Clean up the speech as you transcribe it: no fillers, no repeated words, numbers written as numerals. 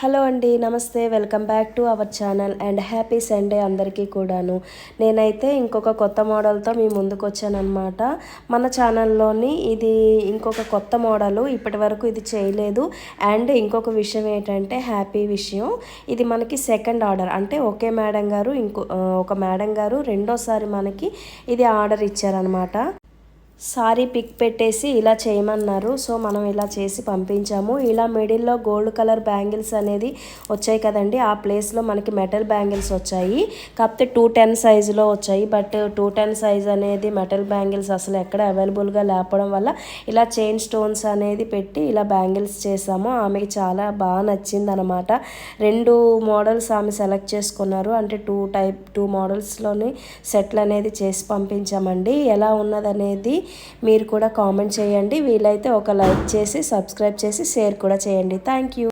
Hello అండి, నమస్తే. Welcome back to our channel and happy Sunday అందరికీ కూడాను. నేనైతే ఇంకొక కొత్త మోడల్తో మీ ముందుకు వచ్చానమాట. మన ఛానల్లోని ఇది ఇంకొక కొత్త మోడలు, ఇప్పటి వరకు ఇది చేయలేదు. అండ్ ఇంకొక విషయం ఏంటంటే హ్యాపీ విషయం, ఇది మనకి సెకండ్ ఆర్డర్. అంటే ఒకే మేడం గారు ఒక మేడం గారు రెండోసారి మనకి ఇది ఆర్డర్ ఇచ్చారనమాట. సారీ పిక్ పెట్టేసి ఇలా చేయమన్నారు. సో మనం ఇలా చేసి పంపించాము. ఇలా మిడిల్లో గోల్డ్ కలర్ బ్యాంగిల్స్ అనేది వచ్చాయి కదండి, ఆ ప్లేస్లో మనకి మెటల్ బ్యాంగిల్స్ వచ్చాయి. కాకపోతే 210 సైజులో వచ్చాయి. బట్ 210 సైజ్ అనేది మెటల్ బ్యాంగిల్స్ అసలు ఎక్కడ అవైలబుల్గా లేకపోవడం వల్ల ఇలా చైన్ స్టోన్స్ అనేది పెట్టి ఇలా బ్యాంగిల్స్ చేసాము. ఆమెకి చాలా బాగా నచ్చింది అనమాట. 2 మోడల్స్ ఆమె సెలెక్ట్ చేసుకున్నారు. అంటే 2 మోడల్స్లోని సెట్లు అనేది చేసి పంపించామండి. ఎలా ఉన్నదనేది మీరు కూడా కామెంట్ చేయండి. వీలైతే ఒక లైక్ చేసి సబ్స్క్రైబ్ చేసి షేర్ కూడా చేయండి. Thank you.